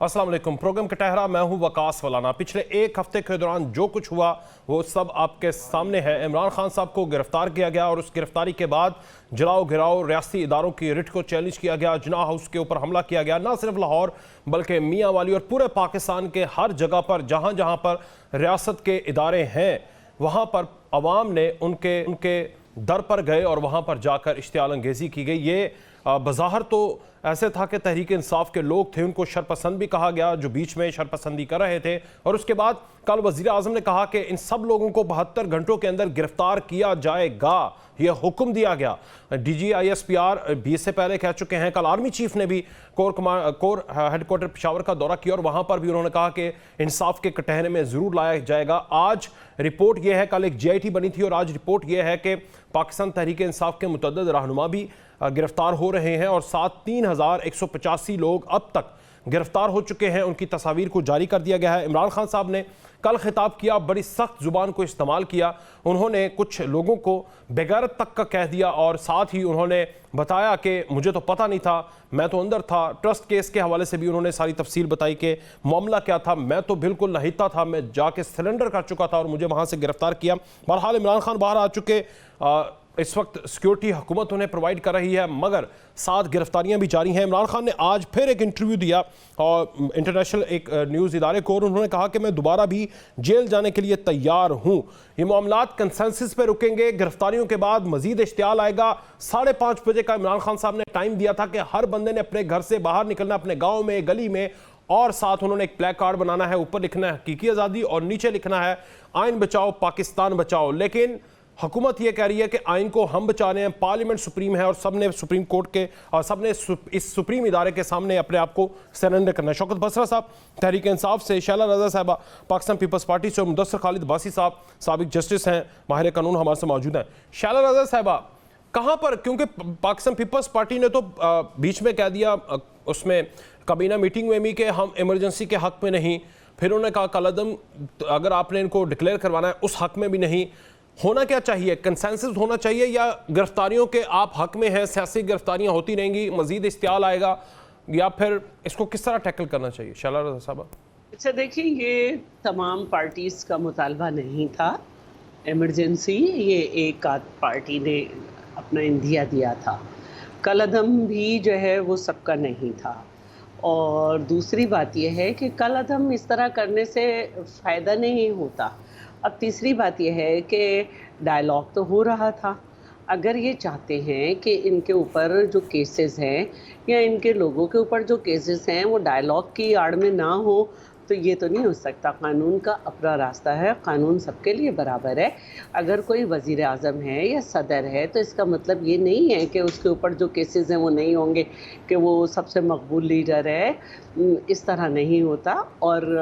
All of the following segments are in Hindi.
अस्सलाम वालेकुम। प्रोग्राम कटहरा, मैं हूं वकास फलाना। पिछले एक हफ्ते के दौरान जो कुछ हुआ वो सब आपके सामने है। इमरान खान साहब को गिरफ्तार किया गया और उस गिरफ्तारी के बाद जलाओ गिराओ रियासती इदारों की रिट को चैलेंज किया गया, जिन्ना हाउस के ऊपर हमला किया गया। ना सिर्फ लाहौर बल्कि मियाँ वाली और पूरे पाकिस्तान के हर जगह पर जहाँ जहाँ पर रियासत के इदारे हैं वहाँ पर अवाम ने उनके दर पर गए और वहाँ पर जाकर इश्तियाल अंगेज़ी की गई। ये बज़ाहिर तो ऐसे था कि तहरीक इंसाफ के लोग थे, उनको शरपसंद भी कहा गया जो बीच में शरपसंदी कर रहे थे। और उसके बाद कल वज़ीर आज़म ने कहा कि इन सब लोगों को 72 घंटों के अंदर गिरफ्तार किया जाएगा, यह हुक्म दिया गया। DGISPR भी इससे पहले कह चुके हैं। कल आर्मी चीफ ने भी कोर हेडक्वार्टर पेशावर का दौरा किया और वहाँ पर भी उन्होंने कहा कि इंसाफ के कटहरे में ज़रूर लाया जाएगा। आज रिपोर्ट यह है, कल एक GIT बनी थी और आज रिपोर्ट यह है कि पाकिस्तान तहरीक इंसाफ के मुतअद्दिद रहनुमा भी गिरफ्तार हो रहे हैं और साथ 3185 लोग अब तक गिरफ्तार हो चुके हैं। उनकी तस्वीर को जारी कर दिया गया है। इमरान खान साहब ने कल खिताब किया, बड़ी सख्त जुबान को इस्तेमाल किया। उन्होंने कुछ लोगों को बेगैरत तक का कह दिया और साथ ही उन्होंने बताया कि मुझे तो पता नहीं था, मैं तो अंदर था। ट्रस्ट केस के हवाले से भी उन्होंने सारी तफसील बताई कि मामला क्या था। मैं तो बिल्कुल नहिता था, मैं जाके सरेंडर कर चुका था और मुझे वहाँ से गिरफ्तार किया। बहरहाल इमरान खान बाहर आ चुके। इस वक्त सिक्योरिटी हुकूमत उन्हें प्रोवाइड कर रही है, मगर साथ गिरफ्तारियां भी जारी हैं। इमरान खान ने आज फिर एक इंटरव्यू दिया और इंटरनेशनल एक न्यूज़ इदारे को, और उन्होंने कहा कि मैं दोबारा भी जेल जाने के लिए तैयार हूं। ये मामलात कंसेंसस पे रुकेंगे, गिरफ्तारियों के बाद मजीद इश्तियाल आएगा। 5:30 बजे का इमरान खान साहब ने टाइम दिया था कि हर बंदे ने अपने घर से बाहर निकलना, अपने गाँव में, गली में, और साथ उन्होंने एक प्ले कार्ड बनाना है। ऊपर लिखना है हकीकी आज़ादी और नीचे लिखना है आइन बचाओ पाकिस्तान बचाओ। लेकिन हुकूमत ये कह रही है कि आइन को हम बचा रहे हैं, पार्लियामेंट सुप्रीम है और सबने सुप्रीम कोर्ट के और सबने इस सुप्रीम इदारे के सामने अपने आप को सरेंडर करना है। शौकत बसरा साहब तहरीक इंसाफ से, शैला रजा साहबा पाकिस्तान पीपल्स पार्टी से और मुदस्सर खालिद बासी साहब साबिक जस्टिस हैं, माहिर कानून हमारे से मौजूद हैं। शैला रजा साहबा, कहाँ पर, क्योंकि पाकिस्तान पीपल्स पार्टी ने तो बीच में कह दिया उसमें काबीना मीटिंग में भी कि हम इमरजेंसी के हक़ में नहीं, फिर उन्होंने कहा कलअदम अगर आपने इनको डिक्लेयर करवाना है उस हक़ में भी नहीं। होना क्या चाहिए? कंसेंसस होना चाहिए या गिरफ्तारियों के आप हक में हैं, सियासी गिरफ्तारियां होती रहेंगी, मजीद इश्तियाल आएगा, या फिर इसको किस तरह टैकल करना चाहिए? शैला रज़ा साहब। अच्छा देखिए, ये तमाम पार्टीज़ का मुतालबा नहीं था इमरजेंसी, ये एक आध पार्टी ने अपना इंदिया दिया था। कलअदम भी जो है वो सबका नहीं था। और दूसरी बात यह है कि कलअदम इस तरह करने से फ़ायदा नहीं होता। अब तीसरी बात यह है कि डायलॉग तो हो रहा था। अगर ये चाहते हैं कि इनके ऊपर जो केसेस हैं या इनके लोगों के ऊपर जो केसेस हैं वो डायलॉग की आड़ में ना हो, तो ये तो नहीं हो सकता। कानून का अपना रास्ता है, कानून सबके लिए बराबर है। अगर कोई वज़ीर आज़म है या सदर है तो इसका मतलब ये नहीं है कि उसके ऊपर जो केसेस हैं वो नहीं होंगे, कि वो सबसे मकबूल लीडर है। इस तरह नहीं होता। और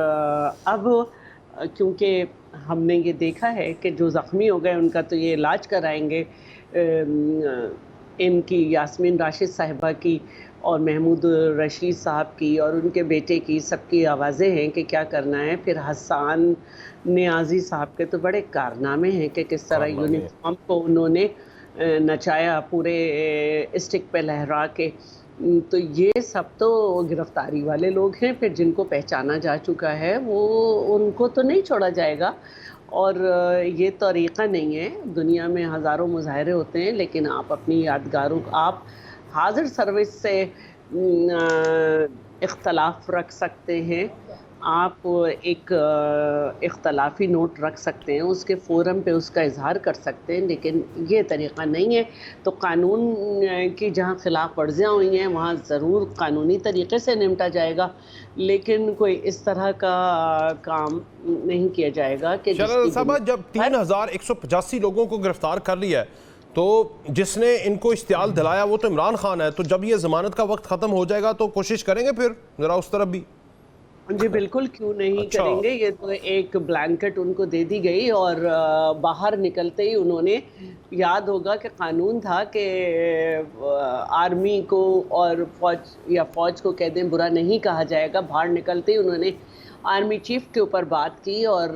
अब क्योंकि हमने ये देखा है कि जो ज़ख्मी हो गए उनका तो ये इलाज कराएंगे। इनकी यास्मीन राशिद साहिबा की और महमूद रशीद साहब की और उनके बेटे की, सबकी आवाज़ें हैं कि क्या करना है। फिर हसन नियाज़ी साहब के तो बड़े कारनामे हैं कि किस तरह यूनिफॉर्म को उन्होंने नचाया पूरे स्टिक पे लहरा के। तो ये सब तो गिरफ्तारी वाले लोग हैं। फिर जिनको पहचाना जा चुका है वो उनको तो नहीं छोड़ा जाएगा। और ये तरीक़ा नहीं है। दुनिया में हज़ारों मुज़ाहरे होते हैं, लेकिन आप अपनी यादगारों, आप हाज़िर सर्विस से इख्तलाफ रख सकते हैं, आप एक इख्तलाफी नोट रख सकते हैं, उसके फ़ोरम पे उसका इज़हार कर सकते हैं, लेकिन ये तरीक़ा नहीं है। तो कानून की जहाँ खिलाफ वर्जियाँ हुई हैं वहाँ ज़रूर कानूनी तरीक़े से निपटा जाएगा, लेकिन कोई इस तरह का काम नहीं किया जाएगा कि साहब जब 3185 लोगों को गिरफ्तार कर लिया है तो जिसने इनको इश्तियाल दिलाया वो तो इमरान खान है। तो जब ये ज़मानत का वक्त ख़त्म हो जाएगा तो कोशिश करेंगे फिर ज़रा उस तरफ भी? जी बिल्कुल, क्यों नहीं करेंगे। ये तो एक ब्लैंकेट उनको दे दी गई और बाहर निकलते ही उन्होंने, याद होगा कि कानून था कि आर्मी को और फौज को कह दें बुरा नहीं कहा जाएगा। बाहर निकलते ही उन्होंने आर्मी चीफ के ऊपर बात की। और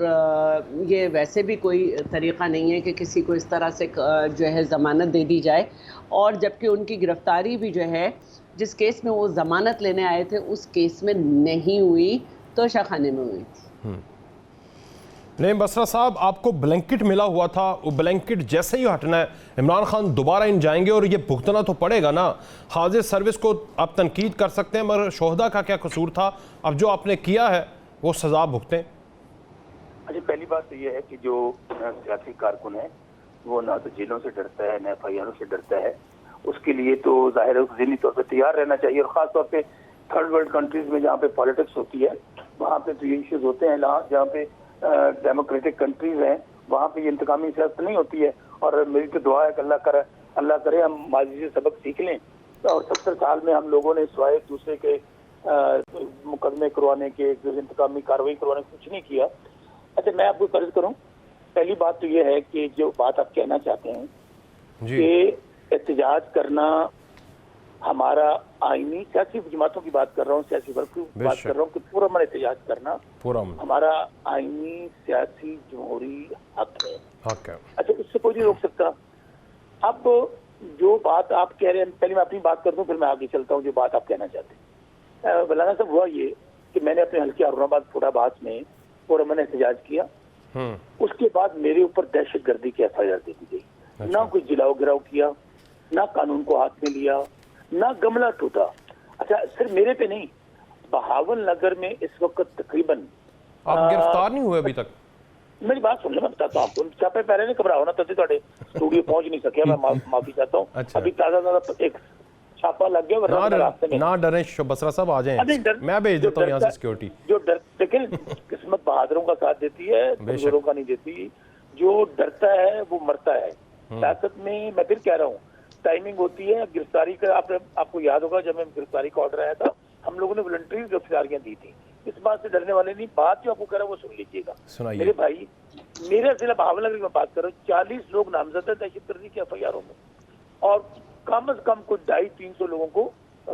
ये वैसे भी कोई तरीक़ा नहीं है कि किसी को इस तरह से जो है ज़मानत दे दी जाए, और जबकि उनकी गिरफ़्तारी भी जो है जिस केस में वो ज़मानत लेने आए थे उस केस में नहीं हुई, तोशाखाने में हुई थी। नहीं बसरा साहब, आपको ब्लैंकेट मिला हुआ था, वो ब्लैंकेट जैसे ही हटना है इमरान खान दोबारा इन जाएंगे और ये भुगतना तो पड़ेगा ना। हाजिर सर्विस को आप तनकीद कर सकते हैं, मगर शोहदा का क्या कसूर था? अब जो आपने किया है वो सजा भुगतें। अच्छा, पहली बात तो ये है कि जो सियासी कारकुन है वो ना तो जेलों से डरता है ना FIR से डरता है। उसके लिए तो जाहिर है ज़हनी तौर पर तैयार रहना चाहिए, और ख़ासतौर पे थर्ड वर्ल्ड कंट्रीज में जहाँ पे पॉलिटिक्स होती है वहाँ पे तो ये इश्यूज होते हैं। जहाँ पे डेमोक्रेटिक कंट्रीज हैं वहाँ पे ये इंतकामी सियासत नहीं होती है। और मेरी तो दुआ है कि अल्लाह करे हम माजी से सबक सीख लें। और 70 साल में हम लोगों ने स्वाय एक दूसरे के मुकदमे करवाने के, इंतकामी कार्रवाई करवाने कुछ नहीं किया। अच्छा, मैं आपको कर्ज करूँ, पहली बात तो ये है कि जो बात आप कहना चाहते हैं कि एहतजाज करना हमारा आईनी, सियासी जमातों की बात कर रहा हूँ, सियासी वर्ग की बात कर रहा हूँ कि पूरा मन एहतजाज करना हमारा आईनी सियासी जमहूरी हक है। अच्छा, उससे कोई नहीं रोक सकता। अब जो बात आप कह रहे हैं, पहले मैं अपनी बात कर दूं फिर मैं आगे चलता हूँ। जो बात आप कहना चाहते हैं मौलाना साहब, हुआ ये कि मैंने अपने हल्के औरंगाबाद फुराबाद में पूरा मन एहतजाज किया। उसके बाद मेरे ऊपर दहशत गर्दी की FIR दे दी गई। ना कोई जिलाओ गिराव किया, ना कानून को हाथ में लिया, ना गमला टूटा। अच्छा, सिर्फ मेरे पे नहीं, बहावल नगर में इस वक्त तकरीबन आप गिरफ्तार नहीं हुए अभी तक? मेरी बात सुन लो, मैं बताता हूँ आपको। छापे पहले नहीं घबराओ ना, तभी थोड़े स्टूडियो पहुंच नहीं सके, मैं माफी चाहता हूँ। अच्छा। अभी ताजा एक छापा लग गया, ना डरें बसरा साहब, आ जाएं, मैं भेज देता हूँ यहाँ से सिक्योरिटी। जो डर, लेकिन किस्मत बहादुरों का साथ देती है, कमजोरों का नहीं देती। जो डरता है वो मरता है। सियासत में मैं फिर कह रहा हूँ टाइमिंग होती है। गिरफ्तारी का आपको याद होगा, जब मैं गिरफ्तारी का ऑर्डर आया था हम लोगों ने वॉलंटरी गिरफ्तारियां दी थी। इस बात से डरने वाले नहीं। बात जो आपको कह रहा हूँ वो सुन लीजिएगा मेरे भाई। मेरे जिला बहावलनगर की मैं बात कर रहा हूँ, 40 लोग नामजद है दहशतगर्दी के FIR में, और कम से कम कुछ 250-300 लोगों को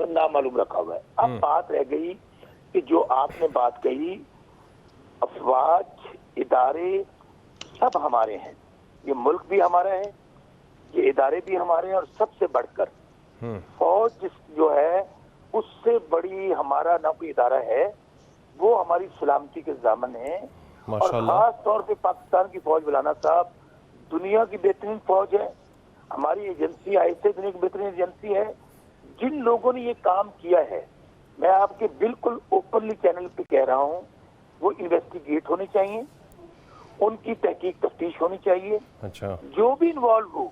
नामालूम रखा हुआ है। अब बात रह गई कि जो आपने बात कही, अफवाज, इदारे सब हमारे हैं, ये मुल्क भी हमारा है, ये इदारे भी हमारे हैं, और सबसे बढ़कर फौज जो है उससे बड़ी हमारा ना कोई इदारा है। वो हमारी सलामती के दामन है। और खास तौर पे पाकिस्तान की फौज, मौलाना साहब, दुनिया की बेहतरीन फौज है। हमारी एजेंसी ISI दुनिया की बेहतरीन एजेंसी है। जिन लोगों ने ये काम किया है, मैं आपके बिल्कुल ओपनली चैनल पे कह रहा हूँ, वो इन्वेस्टिगेट होनी चाहिए, उनकी तहकीक तफ्तीश होनी चाहिए। अच्छा, जो भी इन्वॉल्व हो,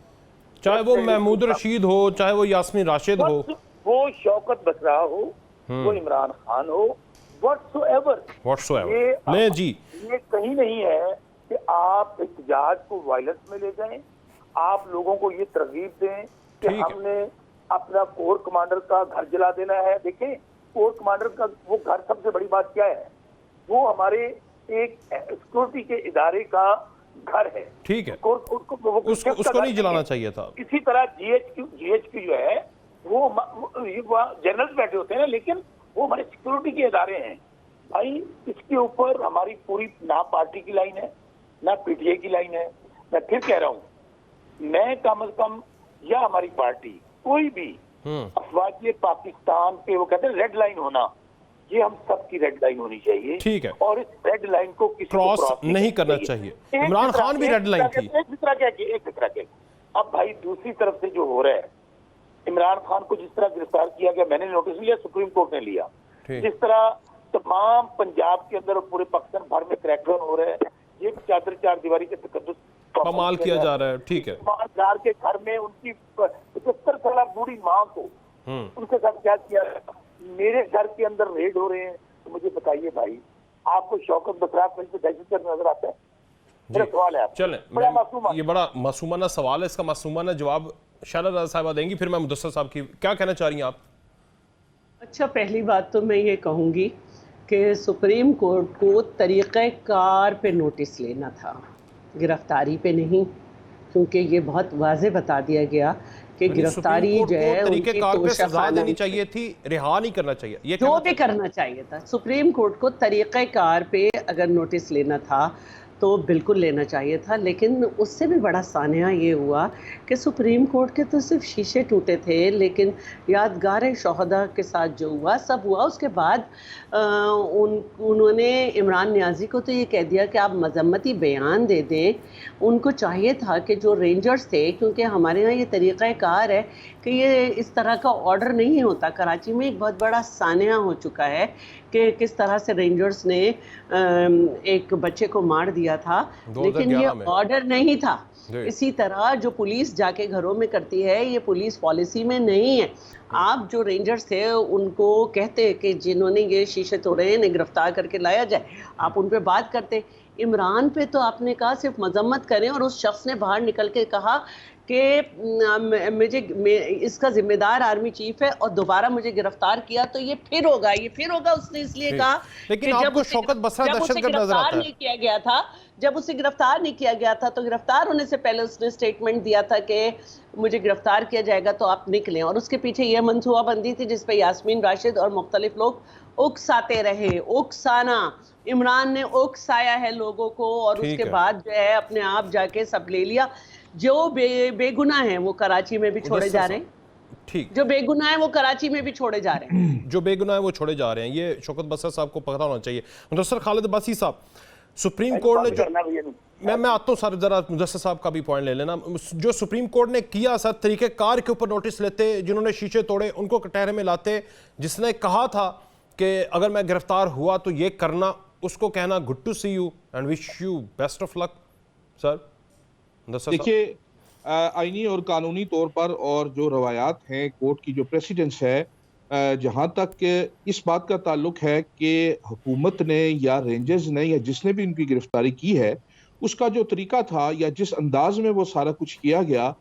चाहे वो महमूद रशीद हो, चाहे वो यास्मीन राशिद हो, वो शौकत बसरा हो, वो इमरान खान हो, व्हाट्सोएवर, नहीं जी, ये कहीं नहीं है कि आप एहतजाज को वायलेंस में ले जाएं। आप लोगों को ये तरगीब दें कि हमने अपना कोर कमांडर का घर जला देना है। देखें, कोर कमांडर का वो घर, सबसे बड़ी बात क्या है, वो हमारे एक सिक्योरिटी के इदारे का घर है। ठीक है, उसको नहीं जलाना चाहिए था। इसी तरह GHQ जो है वो जनरल्स बैठे होते हैं ना, लेकिन वो हमारे सिक्योरिटी के इदारे हैं भाई। इसके ऊपर हमारी पूरी ना पार्टी की लाइन है ना PTI की लाइन है। मैं फिर कह रहा हूँ, मैं कम से कम या हमारी पार्टी कोई भी अफवाज पाकिस्तान पे, वो कहते हैं रेड लाइन होना, ये हम सबकी रेड लाइन होनी चाहिए। ठीक है, और इस रेड लाइन को किसी क्रॉस नहीं करना चाहिए। इमरान खान भी रेड लाइन थी। एक फिक्रा क्या। अब भाई दूसरी तरफ से जो हो रहा है, इमरान खान को जिस तरह गिरफ्तार किया गया, मैंने नोटिस लिया, सुप्रीम कोर्ट ने लिया। जिस तरह तमाम पंजाब के अंदर और पूरे पाकिस्तान भर में क्रैकडाउन हो रहा है, ये चार दीवारी के तकद्दुस कमाल किया जा रहा है। ठीक है, हजार के घर में उनकी 75 साल बूढ़ी माँ को उनके साथ क्या किया, मेरे घर के अंदर रेड हो रहे हैं। तो मुझे बताइए भाई, आपको शौकत बसरा पर दहशतगर्द नजर आता है? मेरा सवाल है। चलें, ये बड़ा मासूमाना सवाल है, इसका मासूमाना जवाब शारदा साहिबा देंगी, फिर मैं मुदस्सर साहब की क्या कहना चाह रही हैं आप? अच्छा, पहली बात तो मैं ये कहूँगी कि सुप्रीम कोर्ट को तरीक़ेकार पे नोटिस लेना था, गिरफ्तारी पे नहीं, क्योंकि ये बहुत वाज़े बता दिया गया कि गिरफ्तारी जो है तरीके उनकी कार पे सजा तोशाखाना देनी चाहिए थी, रिहा नहीं करना चाहिए, ये जो भी करना चाहिए था। सुप्रीम कोर्ट को तरीक़ेकार पे अगर नोटिस लेना था तो बिल्कुल लेना चाहिए था, लेकिन उससे भी बड़ा सान्या ये हुआ कि सुप्रीम कोर्ट के तो सिर्फ शीशे टूटे थे, लेकिन यादगार शोहदा के साथ जो हुआ सब हुआ। उसके बाद उन्होंने इमरान नियाज़ी को तो ये कह दिया कि आप मजम्मती बयान दे दें। उनको चाहिए था कि जो रेंजर्स थे, क्योंकि हमारे यहाँ ये तरीक़ाकार है कि ये इस तरह का ऑर्डर नहीं होता। कराची में एक बहुत बड़ा सान्या हो चुका है कि किस तरह से रेंजर्स ने एक बच्चे को मार दिया था, लेकिन ये ऑर्डर नहीं था। इसी तरह जो पुलिस जाके घरों में करती है, ये पुलिस पॉलिसी में नहीं है। आप जो रेंजर्स थे उनको कहते कि जिन्होंने ये शीशे तोड़े इन्हें गिरफ्तार करके लाया जाए, आप उन पे बात करते। इमरान पे तो आपने कहा सिर्फ मजम्मत करें, और उस शख्स ने बाहर निकल के कहा कि इसका जिम्मेदार आर्मी चीफ है और दोबारा मुझे गिरफ्तार किया तो ये फिर होगा। उसने इसलिए कहा, लेकिन आपको शौकत बसरा दहशतगर्द नजर आता है। नहीं किया गया था, जब उसे गिरफ्तार नहीं किया गया था तो गिरफ्तार होने से पहले उसने स्टेटमेंट दिया था कि मुझे गिरफ्तार किया जाएगा तो आप निकलें, और उसके पीछे यह मनसूबाबंदी थी जिस पे यास्मीन राशिद और मुख्तलिफ लोग उकसाते रहे। उकसाना, इमरान ने उकसाया है लोगों को, और उसके बाद जो है अपने आप जाके सब ले लिया। जो बेगुनाह हैं वो कराची में भी छोड़े जा रहे हैं। ठीक, जो बेगुनाह है वो कराची में भी छोड़े जा रहे हैं। जो बेगुनाह है वो छोड़े जा रहे हैं, ये शौकत बसरा साहब को पता होना चाहिए। मुदस्सर खालिद अब्बासी साहब, सुप्रीम कोर्ट ने जो मैं आता हूँ सर, जरा मुदस्सर साहब का भी पॉइंट ले लेना। जो सुप्रीम कोर्ट ने किया सर, तरीक़ेकार के ऊपर नोटिस लेते, जिन्होंने शीशे तोड़े उनको कटहरे में लाते, जिसने कहा था कि अगर मैं गिरफ्तार हुआ तो ये करना, उसको कहना good to see you and wish you best of luck. Sir देखिए, आईनी और कानूनी तौर पर और जो रवायात हैं कोर्ट की, जो प्रेसिडेंस है, जहाँ तक इस बात का ताल्लुक है कि हुकूमत ने या रेंजर्स ने या जिसने भी उनकी गिरफ्तारी की है, उसका जो तरीका था या जिस अंदाज में वो सारा कुछ किया गया,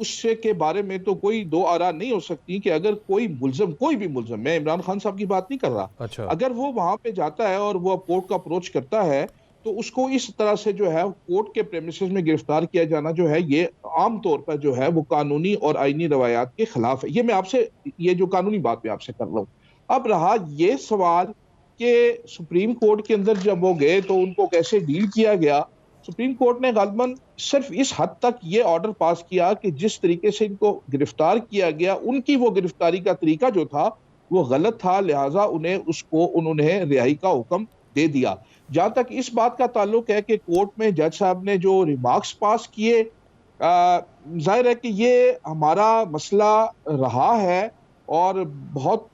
उससे के बारे में तो कोई दो आरा नहीं हो सकती कि अगर कोई भी मुल्ज़म, मैं इमरान खान साहब की बात नहीं कर रहा, अच्छा, अगर वो वहां पे जाता है और वो कोर्ट का अप्रोच करता है तो उसको इस तरह से जो है कोर्ट के प्रेमिसेस में गिरफ्तार किया जाना जो है, ये आम तौर पर जो है वो कानूनी और आईनी रवायात के खिलाफ है। ये मैं आपसे, ये जो कानूनी बात मैं आपसे कर रहा हूँ। अब रहा ये सवाल कि सुप्रीम कोर्ट के अंदर जब वो गए तो उनको कैसे डील किया गया। सुप्रीम कोर्ट ने गालिबन सिर्फ इस हद तक ये ऑर्डर पास किया कि जिस तरीके से इनको गिरफ्तार किया गया, उनकी वो गिरफ्तारी का तरीका जो था वो गलत था, लिहाजा उन्होंने रिहाई का हुक्म दे दिया। जहां तक इस बात का ताल्लुक है कि कोर्ट में जज साहब ने जो रिमार्क्स पास किए, जाहिर है कि ये हमारा मसला रहा है और बहुत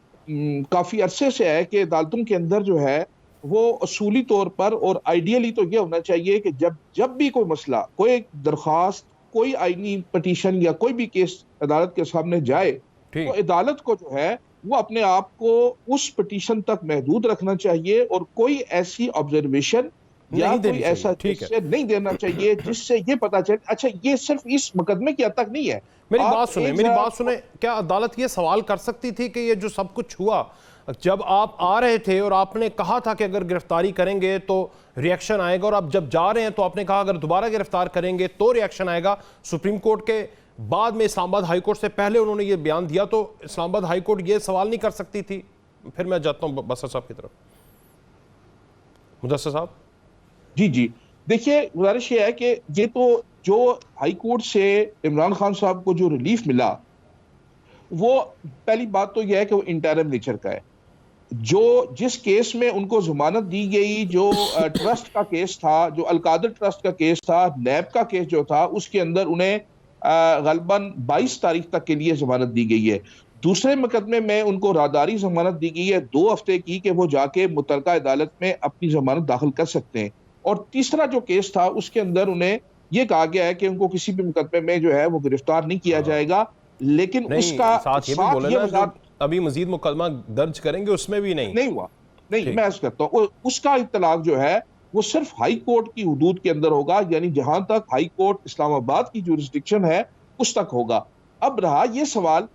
काफ़ी अरसे से है कि अदालतों के अंदर जो है वो असूली तौर पर, और आइडियली तो ये होना चाहिए कि जब भी कोई मसला, कोई दरख्वास्त, कोई आईनी पटिशन या कोई भी केस अदालत के सामने जाए तो अदालत को जो है वो अपने आप को उस पटिशन तक महदूद रखना चाहिए और कोई ऐसी ऑब्जर्वेशन या कोई ऐसा नहीं देना चाहिए जिससे ये पता चले अच्छा ये सिर्फ इस मुकदमे की हद तक नहीं है। मेरी बात सुने, क्या अदालत ये सवाल कर सकती थी कि ये जो सब कुछ हुआ, जब आप आ रहे थे और आपने कहा था कि अगर गिरफ्तारी करेंगे तो रिएक्शन आएगा, और आप जब जा रहे हैं तो आपने कहा अगर दोबारा गिरफ्तार करेंगे तो रिएक्शन आएगा। सुप्रीम कोर्ट के बाद में इस्लामाबाद हाई कोर्ट से पहले उन्होंने ये बयान दिया, तो इस्लामाबाद हाई कोर्ट ये सवाल नहीं कर सकती थी? फिर मैं जाता हूं बसर साहब की तरफ। मुदस्सर साहब जी, देखिए गुजारिश ये है कि ये तो जो हाई कोर्ट से इमरान खान साहब को जो रिलीफ मिला, वो पहली बात तो यह है कि वो इंटरिम नेचर का है। जिस केस में उनको जमानत दी गई, जो ट्रस्ट का केस था, जो अलकादर ट्रस्ट का केस था, नैब का केस जो था, उसके अंदर उन्हें गलबन 22 तारीख तक के लिए जमानत दी गई है। दूसरे मुकदमे में उनको रादारी जमानत दी गई है 2 हफ्ते की कि वो जाके मुतलका अदालत में अपनी जमानत दाखिल कर सकते हैं। और तीसरा जो केस था उसके अंदर उन्हें यह कहा गया है कि उनको किसी भी मुकदमे में जो है वो गिरफ्तार नहीं किया जाएगा, लेकिन उसका साथ ये भी बोले ना अभी मजीद मुकदमा दर्ज करेंगे, उसमें भी नहीं हुआ। नहीं, मैं ऐसा करता हूँ, उसका इत्तलाक जो है वो सिर्फ हाई कोर्ट की हुदूद के अंदर होगा, यानी जहां तक हाई कोर्ट इस्लामाबाद की जुरिस्डिक्शन है उस तक होगा। अब रहा ये सवाल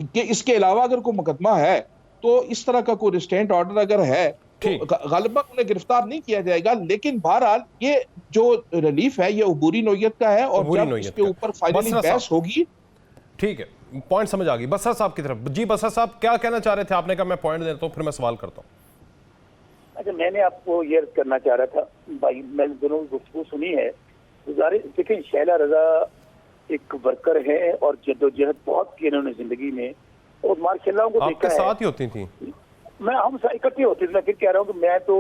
कि इसके अलावा अगर कोई मुकदमा है तो इस तरह का कोई रिस्ट्रेंट ऑर्डर अगर है तो गालिबन उन्हें गिरफ्तार नहीं किया जाएगा, लेकिन बहरहाल ये जो रिलीफ है ये अबूरी नोयत का है, और जब इसके ऊपर फाइनली बहस होगी ठीक है, पॉइंट समझ आ गई। बसर साहब की तरफ जी। बसर साहब क्या कहना चाह रहे थे? आपने कहा मैं पॉइंट देता हूँ, फिर मैं सवाल करता हूँ। अच्छा, मैंने आपको ये करना चाह रहा था भाई, मैंने दोनों गुफ्तगू सुनी है। देखिए, शैला रजा एक वर्कर है और जद्दोजहद बहुत की इन्होंने जिंदगी में, और माशाल्लाह उनको देखा आपके है। साथ ही होती थी? मैं हम इकट्ठे होते थे। मैं फिर कह रहा हूँ कि मैं तो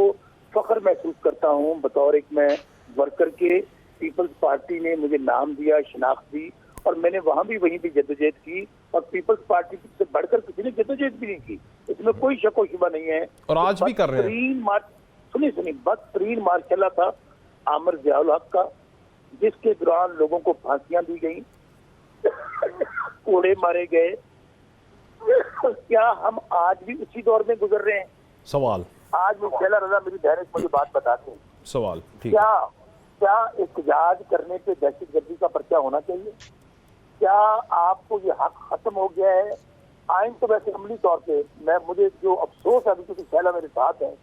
फख्र महसूस करता हूँ बतौर एक मैं वर्कर के, पीपल्स पार्टी ने मुझे नाम दिया, शनाख्त दी, और मैंने वहां भी वहीं भी जद्दोजहद की, और पीपल्स पार्टी से बढ़कर किसी ने जद्दोजहद भी नहीं की, इसमें कोई शक व शुबा नहीं है। और आज भी कर रहे हैं। सुनिए, बदतरीन मार्शल था आमिर ज़ियाउल हक का, जिसके दौरान लोगों को फांसियां दी गई, कोड़े मारे गए। क्या हम आज भी उसी दौर में गुजर रहे हैं? सवाल आज भी शैला रजा मेरी बहन मुझे बात बताते हैं, सवाल ठीक क्या एहतजाज करने पे दहशतगर्दी का पर्चा होना चाहिए? क्या आपको ये हक खत्म हो गया है? आइन तो वैसे अमली तौर पे, मुझे जो अफसोस है अभी, क्योंकि शैला मेरे साथ है,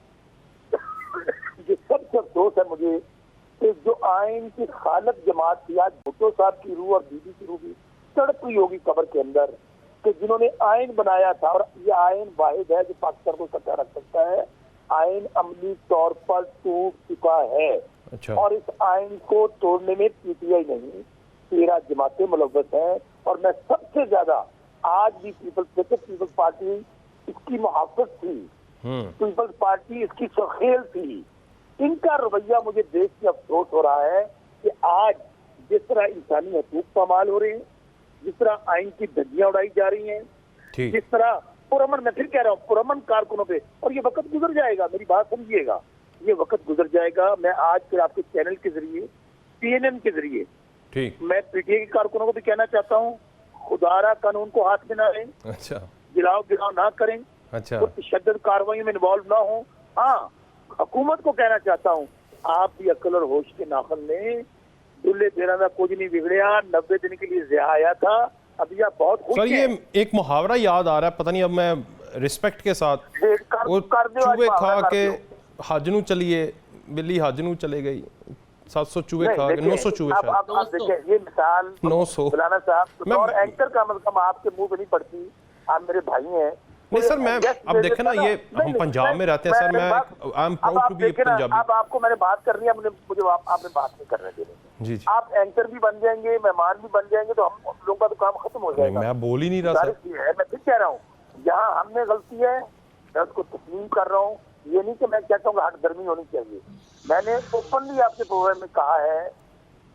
जो सबसे अफसोस है मुझे कि जो आइन की खालक जमात थी, आज भुट्टो साहब की रूह और बीबी की रूह भी तड़प रही होगी कब्र के अंदर, कि जिन्होंने आइन बनाया था, और ये आइन वाहिद है जो पाकिस्तान को इकट्ठा रख सकता है। आइन अमली तौर पर टूट चुका है। अच्छा। और इस आइन को तोड़ने में पीटीआई नहीं, 13 जमातें मुलव्वस हैं। और मैं सबसे ज्यादा आज भी पीपल्स पार्टी इसकी मुहाफिज थी, पीपल्स पार्टी इसकी सखेल थी। इनका रवैया मुझे देख के अफसोस हो रहा है कि आज जिस तरह इंसानी हकूक पामाल हो रहे हैं, जिस तरह आइन की धज्जियां उड़ाई जा रही हैं, जिस तरह पुरअमन, मैं फिर कह रहा हूँ, पुरअमन कारकुनों पे, और ये वक्त गुजर जाएगा, मेरी बात समझिएगा, ये वक्त गुजर जाएगा। मैं आज फिर आपके चैनल के जरिए, CNN के जरिए, मैं पीटीआई के कारकुनों को भी कहना चाहता हूँ, खुदारा कानून को हाथ में ना लें। अच्छा। गिराव ना करें। अच्छा। तो तशद्दुद कार्रवाई में इन्वॉल्व ना हो। हाँ, हुकूमत को कहना चाहता हूँ, आप भी अक्ल और होश के नाखन में, दुल्ले तेरा में कुछ नहीं बिगड़िया, 90 दिन के लिए ज़िया आया था, अभी आप बहुत खुश सर, ये एक मुहावरा याद आ रहा है, पता नहीं, अब मैं रिस्पेक्ट के साथ, वो चूहे खा के हज नू चलिए, बिल्ली हज नू चले गई, 700 चूहे खा के, 900 चूहे शायद। आप देखिए, ये मिसाल 900 मौलाना साहब, और एंकर का मतलब आपके मुंह पे नहीं पड़ती, आप मेरे भाई हैं। नहीं सर, मैं अब देखे ना, ये हम पंजाब में रहते हैं सर, मैं I am proud to be Punjabi. अब आपको मैंने बात करनी है, मुझे आपने बात नहीं करने देनी। जी जी। आप एंकर भी बन जाएंगे, मेहमान भी बन जाएंगे, तो हम लोगों का तो काम खत्म हो जाएगा। मैं बोल ही नहीं रहा सर। मैं फिर कह रहा हूँ, जहाँ हमने गलती है मैं उसको तस्लीम कर रहा हूँ। ये नहीं कि मैं कहता हूँ हट गर्मी होनी चाहिए। मैंने ओपनली आपके प्रोग्राम में कहा है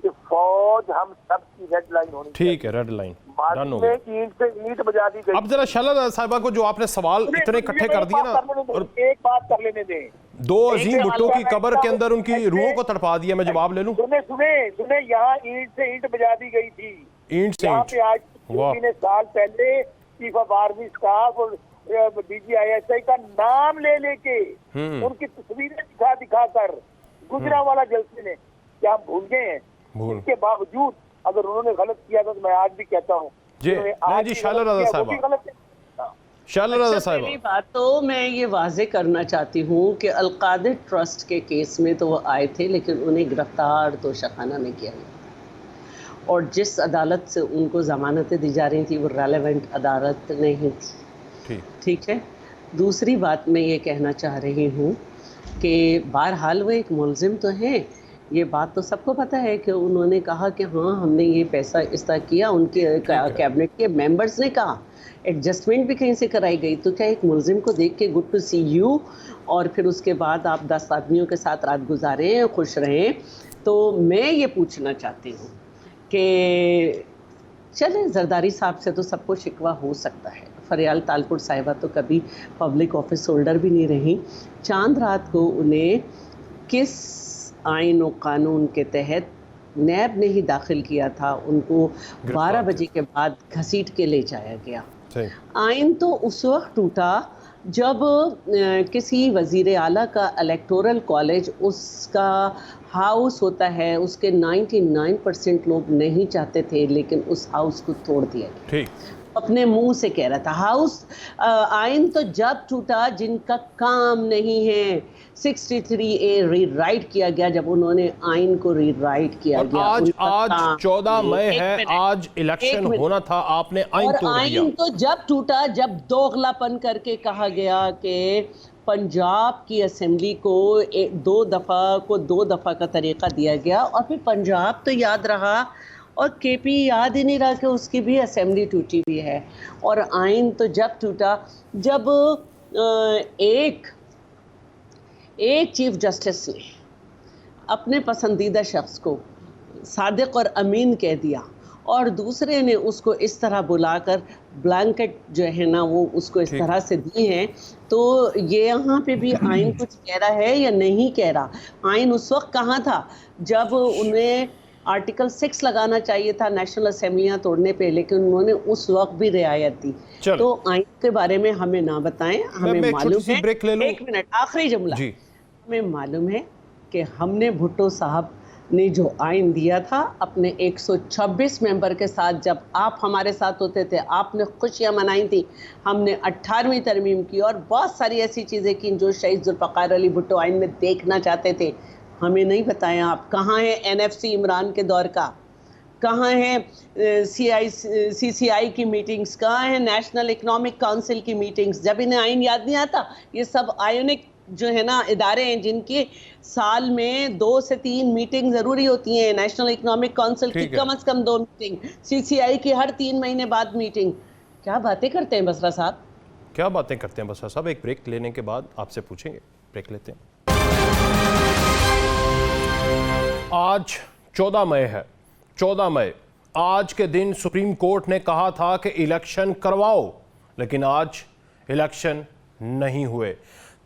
कि फौज हम सबकी रेड लाइन होनी चाहिए। ठीक है, रेड लाइन डन हो गया। ईंट से ईंट बजा दी गई। अब जरा शैला साहिबा को जो आपने सवाल इतने इकट्ठे कर दिए ना, और एक बात कर लेने दें, 2 अजीम भुट्टो की कब्र के अंदर उनकी रूहों को तड़पा दिया, मैं जवाब ले लूं? सुने, यहाँ ईंट से ईंट बजा दी गई थी। ईंट से ईंट। आज 3 साल पहले चीफ ऑफ आर्मी स्टाफ और DGISI का नाम ले लेके उनकी तस्वीरें दिखा कर गुजरांवाला जलसे ने, क्या हम भूल गए हैं? इसके बावजूद अगर उन्होंने गलत किया था, तो मैं आज भी कहता हूँ जी, नहीं जी, शैला रजा साहिबा, शैला रजा साहिबा, पहली बात तो मैं ये वाजे करना चाहती हूँ कि अलकादिर ट्रस्ट के केस में तो वो आए थे, लेकिन उन्हें गिरफ्तार तो शखाना में किया गया, और जिस अदालत से उनको ज़मानतें दी जा रही थी वो रेलेवेंट अदालत नहीं थी। ठीक है। दूसरी बात मैं ये कहना चाह रही हूँ कि बहरहाल वो एक मुलजिम तो हैं, ये बात तो सबको पता है कि उन्होंने कहा कि हाँ हमने ये पैसा इस तरह किया, उनके कैबिनेट के मेंबर्स ने कहा, एडजस्टमेंट भी कहीं से कराई गई। तो क्या एक मुलजिम को देख के गुड टू सी यू, और फिर उसके बाद आप 10 आदमियों के साथ रात गुजारें, खुश रहें? तो मैं ये पूछना चाहती हूँ कि चले, जरदारी साहब से तो सबको शिकवा हो सकता है, फरियाल तालपुर साहिबा तो कभी पब्लिक ऑफिस होल्डर भी नहीं रही, चांद रात को उन्हें किस आइन और कानून के तहत नैब ने ही दाखिल किया था, उनको 12 बजे के बाद घसीट के ले जाया गया। आइन तो उस वक्त टूटा जब किसी वज़ीर आला का इलेक्टोरल कॉलेज, उसका हाउस होता है, उसके 99% लोग नहीं चाहते थे, लेकिन उस हाउस को तोड़ दिया गया। अपने मुंह से कह रहा था। आइन तो जब टूटा जिनका काम नहीं है। 63A रीराइट किया गया जब उन्होंने आइन को रीराइट किया और गया। आज 14 मई है, आज इलेक्शन होना था, आपने आइन तोड़ दिया। आइन तो जब टूटा जब दोगलापन करके कहा गया कि पंजाब की असेंबली को दो दफा का तरीका दिया गया, और फिर पंजाब तो याद रहा और केपी याद ही नहीं रहा कि उसकी भी असेंबली टूटी हुई है। और आइन तो जब टूटा जब एक चीफ जस्टिस ने अपने पसंदीदा शख्स को सादिक और अमीन कह दिया और दूसरे ने उसको इस तरह बुलाकर ब्लैंकेट जो है ना वो उसको इस तरह से दी है, तो ये यहाँ पे भी आइन कुछ कह रहा है या नहीं कह रहा। आइन उस वक्त कहाँ था जब उन्हें आर्टिकल 6 लगाना चाहिए था नेशनल असेंबलियां तोड़ने पे, लेकिन उन्होंने उस वक्त भी रियायत दी। तो आइन के बारे में हमें ना बताएं, हमें मालूम है। एक मिनट, आखिरी जुमला। हमें मालूम है कि हमने भुट्टो साहब ने जो आइन दिया था अपने 126 मेंबर के साथ, जब आप हमारे साथ होते थे आपने खुशियां मनाई थी, हमने 18वीं तरमीम की और बहुत सारी ऐसी चीज़ें की जो शहीद जुल्फ़िकार अली भुट्टो आइन में देखना चाहते थे। हमें नहीं बताया आप कहाँ है NFC इमरान के दौर का, कहाँ है CCI की मीटिंग्स, कहाँ है नेशनल इकोनॉमिक काउंसिल की मीटिंग्स। जब इन्हें आइन याद नहीं आता, ये सब आयोनिक जो है ना इदारे हैं जिनके साल में 2 से 3 मीटिंग ज़रूरी होती हैं। नेशनल इकोनॉमिक काउंसिल की कम से कम 2 मीटिंग, CCI की हर 3 महीने बाद मीटिंग। क्या बातें करते हैं बसरा साहब, क्या बातें करते हैं बसरा साहब। एक ब्रेक लेने के बाद आपसे पूछेंगे, ब्रेक लेते हैं। आज 14 मई है, 14 मई। आज के दिन सुप्रीम कोर्ट ने कहा था कि इलेक्शन करवाओ, लेकिन आज इलेक्शन नहीं हुए।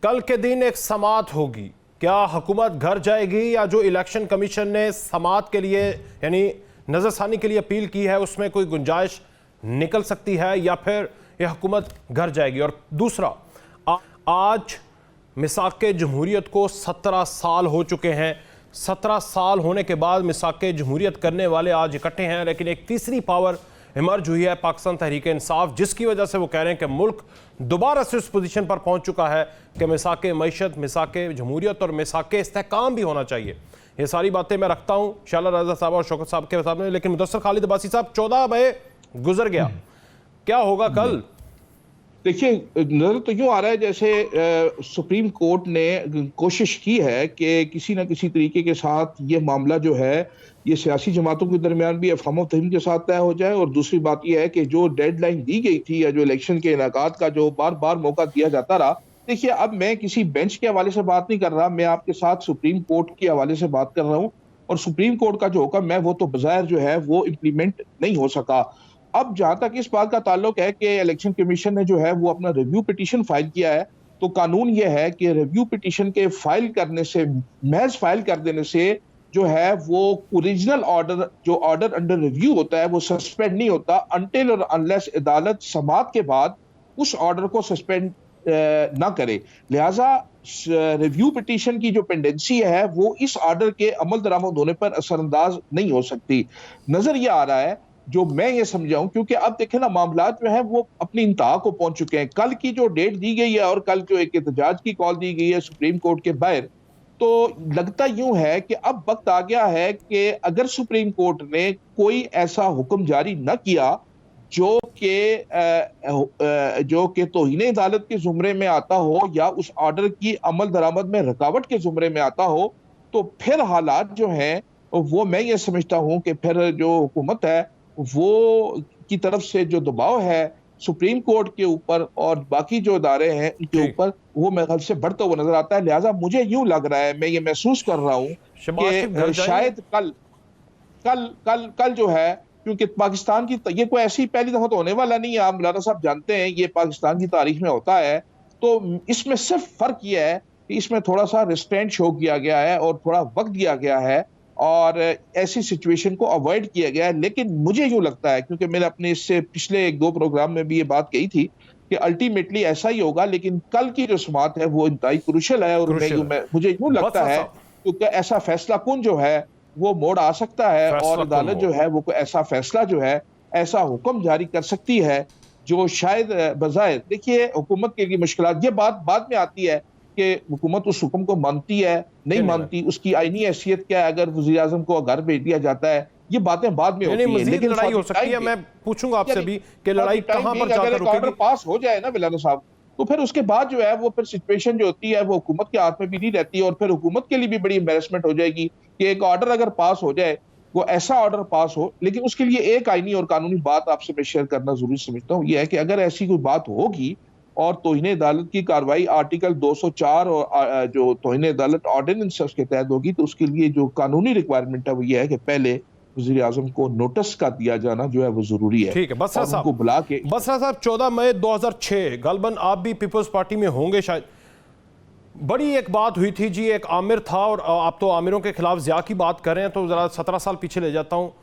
कल के दिन एक समाअत होगी। क्या हुकूमत घर जाएगी या जो इलेक्शन कमीशन ने समाअत के लिए यानी नजरसानी के लिए अपील की है उसमें कोई गुंजाइश निकल सकती है, या फिर यह हुकूमत घर जाएगी। और दूसरा, आज मिसाके जमहूरियत को 17 साल हो चुके हैं। 17 साल होने के बाद मिसाके जमहूरियत करने वाले आज इकट्ठे हैं, लेकिन एक तीसरी पावर इमर्ज हुई है, पाकिस्तान तहरीक इंसाफ, जिसकी वजह से वो कह रहे हैं कि मुल्क दोबारा से उस पोजीशन पर पहुंच चुका है कि मिसाके मईशत, मिसाके जमहूरियत और मिसाके इस्तेहकाम भी होना चाहिए। ये सारी बातें मैं रखता हूँ शाला रजा साहब और शौकत साहब के सामने, लेकिन मुदस्सर खालिद अब्बासी साहब, 14 मई गुजर गया, क्या होगा कल? देखिए, नजर तो यूं आ रहा है जैसे सुप्रीम कोर्ट ने कोशिश की है कि किसी न किसी तरीके के साथ ये मामला जो है ये सियासी जमातों के दरमियान भी अफ़हाम तफ़हीम के साथ तय हो जाए। और दूसरी बात यह है कि जो डेडलाइन दी गई थी या जो इलेक्शन के इनेकाद का जो बार बार मौका दिया जाता रहा, देखिए अब मैं किसी बेंच के हवाले से बात नहीं कर रहा, मैं आपके साथ सुप्रीम कोर्ट के हवाले से बात कर रहा हूँ। और सुप्रीम कोर्ट का जो हुक्म है वो तो बज़ाहिर जो है वो इम्प्लीमेंट नहीं हो सका। अब जहां तक इस बात का ताल्लुक है कि इलेक्शन कमीशन ने जो है वो अपना रिव्यू पिटीशन फाइल किया है, तो कानून ये है कि रिव्यू पिटीशन के फाइल करने से, महज फाइल कर देने से जो है वो ओरिजिनल ऑर्डर, जो ऑर्डर अंडर रिव्यू होता है वो सस्पेंड नहीं होता अनटिल और अनलेस अदालत समाअत के बाद उस ऑर्डर को सस्पेंड ना करे। लिहाजा रिव्यू पिटीशन की जो पेंडेंसी है वो इस ऑर्डर के अमल दरामद होने पर असरअंदाज नहीं हो सकती। नजर ये आ रहा है, जो मैं ये समझाऊं, क्योंकि अब देखें ना मामला जो है वो अपनी इंतहा को पहुंच चुके हैं। कल की जो डेट दी गई है और कल जो एक एहतजाज की कॉल दी गई है सुप्रीम कोर्ट के बाहर, तो लगता यूं है कि अब वक्त आ गया है कि अगर सुप्रीम कोर्ट ने कोई ऐसा हुक्म जारी न किया जो कि तौहीन अदालत के जुमरे में आता हो या उस ऑर्डर की अमल दरामद में रुकावट के जुमरे में आता हो, तो फिर हालात जो हैं वो मैं ये समझता हूं कि फिर जो हुकूमत है वो की तरफ से जो दबाव है सुप्रीम कोर्ट के ऊपर और बाकी जो इदारे हैं उनके ऊपर, वो मेरे ख्याल से बढ़ता हुआ नजर आता है। लिहाजा मुझे यूं लग रहा है, मैं ये महसूस कर रहा हूं कि शायद कल जो है, क्योंकि पाकिस्तान की ये कोई ऐसी पहली दफा तो होने वाला नहीं है, आप मौलाना साहब जानते हैं ये पाकिस्तान की तारीख में होता है, तो इसमें सिर्फ फर्क यह है कि इसमें थोड़ा सा रिस्ट्रेंट शो किया गया है और थोड़ा वक्त दिया गया है और ऐसी सिचुएशन को अवॉइड किया गया है। लेकिन मुझे यूं लगता है, क्योंकि मैंने अपने इससे पिछले 1-2 प्रोग्राम में भी ये बात कही थी कि अल्टीमेटली ऐसा ही होगा, लेकिन कल की जो समाअत है वो इंतहाई क्रूशियल है। और मुझे यूं लगता है क्योंकि ऐसा फैसला कुन जो है वो मोड़ आ सकता है और अदालत जो है वो कोई ऐसा फैसला जो है ऐसा हुक्म जारी कर सकती है जो शायद बजाय, देखिए हुकूमत के लिए मुश्किलात, ये बात बाद में आती है कि हुकूमत उस हुक्म को मानती है नहीं मानती, उसकी आईनी हैसियत क्या है, अगर वज़ीर आज़म को घर भेज दिया जाता है, ये बातें बाद में होती हैं। मजीद लेकिन लड़ाई हो सकती है, मैं पूछूंगा आपसे भी कि लड़ाई कहां पर जाकर रुकेगी। ऑर्डर पास हो जाए ना बिलाल साहब, तो फिर उसके बाद जो है वो फिर सिचुएशन जो होती है वो हुकूमत के हाथ में भी नहीं रहती, और फिर हुकूमत के लिए भी बड़ी एम्बेरसमेंट हो जाएगी कि एक ऑर्डर अगर पास हो जाए, वो ऐसा ऑर्डर पास हो, लेकिन उसके लिए एक आईनी और कानूनी बात आपसे मैं शेयर करना जरूरी समझता हूँ, यह है कि अगर ऐसी कोई बात होगी और तौहीन अदालत की कार्रवाई आर्टिकल 204 और जो तौहीन अदालत ऑर्डिनेंस है उसके तहत होगी, तो उसके लिए जो कानूनी रिक्वायरमेंट है वो ये है कि पहले वज़ीर आज़म को नोटिस का दिया जाना जो है वो जरूरी है। ठीक है बसरा साहब, उनको बुला के, बसरा साहब 14 मई 2006 गलबन आप भी पीपल्स पार्टी में होंगे शायद, बड़ी एक बात हुई थी जी, एक आमिर था, और आप तो आमिरों के खिलाफ ज़िया की बात कर रहे हैं, तो ज़रा 17 साल पीछे ले जाता हूँ,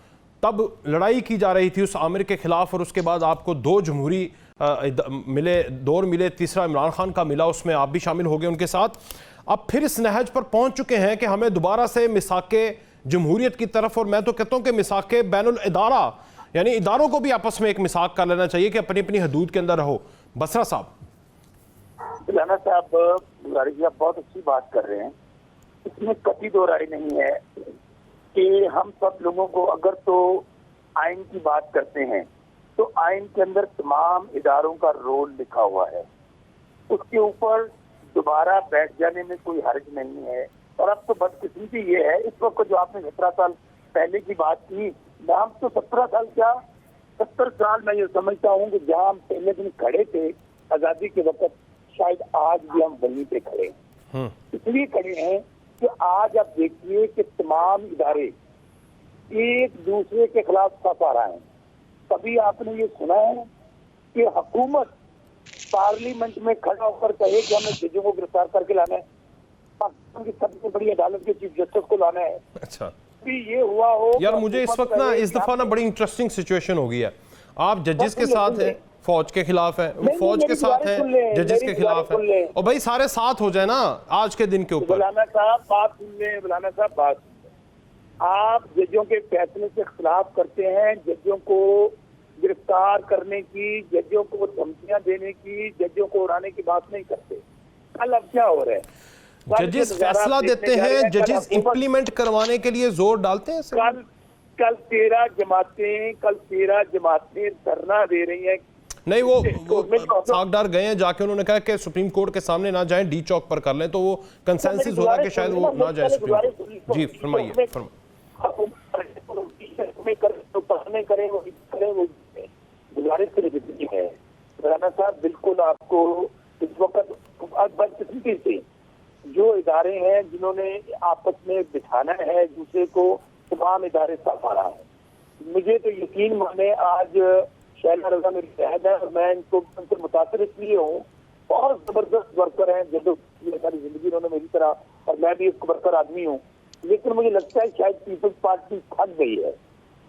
तब लड़ाई की जा रही थी उस आमिर के खिलाफ, और उसके बाद आपको 2 जमहूरी दौर मिले, तीसरा इमरान खान का मिला, उसमें आप भी शामिल हो गए उनके साथ। अब फिर इस नहज पर पहुंच चुके हैं कि हमें दोबारा से मिसाके जमहूरियत की तरफ, और मैं तो कहता हूं कि मिसाके बैनुल इदारा, यानी इदारों को भी आपस में एक मिसाक कर लेना चाहिए कि अपनी अपनी हदूद के अंदर रहो। बसरा साहब। राना साहब, गुजारी जी आप बहुत अच्छी बात कर रहे हैं, इसमें कभी दो राय नहीं है कि हम सब लोगों को, अगर तो आइन की बात करते हैं तो आइन के अंदर तमाम इदारों का रोल लिखा हुआ है, उसके ऊपर दोबारा बैठ जाने में कोई हर्ज नहीं है। और अब तो बदकिस्मती ये है, इस वक्त जो आपने 17 साल पहले की बात की, नाम तो 17 साल क्या 70 साल मैं ये समझता हूँ कि जहाँ हम पहले दिन खड़े थे आज़ादी के वक्त, शायद आज भी हम वहीं पे खड़े हैं। इसलिए खड़े हैं कि आज आप देखिए कि तमाम इदारे एक दूसरे के खिलाफ सफ आ रहे हैं। कभी आपने ये सुना है कि हुकूमत पार्लियामेंट में खड़ा होकर कहे कि हमें जजों को गिरफ्तार करके लाना है, पाकिस्तान की सबसे बड़ी अदालत के चीफ जस्टिस को लाना है? अच्छा, भी ये हुआ हो यार मुझे इस वक्त ना, इस दफा ना बड़ी इंटरेस्टिंग सिचुएशन हो गई है, आप जजेस के साथ हैं, फौज के खिलाफ है, फौज के साथ है, जजेस के खिलाफ है, और भाई सारे साथ हो जाए ना आज के दिन के ऊपर। मौलाना साहब बात सुन ले, मौलाना साहब बात सुन ले, आप जजों के फैसले के खिलाफ करते हैं, जजों को गिरफ्तार करने की, जजों को धमकियां देने की, जजों को उड़ाने की बात नहीं करते। कल अब क्या हो रहा है, जजेस फैसला देते हैं, जजेस इंप्लीमेंट करवाने के लिए जोर डालते हैं। कल 13 जमातें धरना दे रही हैं। नहीं, वो सागदार गए हैं, जाके उन्होंने कहा कि सुप्रीम कोर्ट के सामने ना जाएं, डी चौक पर कर लें, तो वो कंसेंसस हो रहा है कि शायद वो ना जाए सुप्रीम कोर्ट। जी फरमाइए। गुजारिश है राना साहब, बिल्कुल आपको इस वक्त बदकिस्मती से जो इदारे हैं जिन्होंने आपस में बिठाना है दूसरे को, तमाम इदारे साफ आ रहा है। मुझे तो यकीन माने, आज शैला रजा मेरी शहद है और मैं इनको उनसे मुतासर इसलिए हूँ, बहुत जबरदस्त वर्कर हैं, जो सारी जिंदगी उन्होंने मेरी तरह, और मैं भी एक वर्कर आदमी हूँ, लेकिन मुझे लगता है शायद पीपल्स पार्टी थक गई है।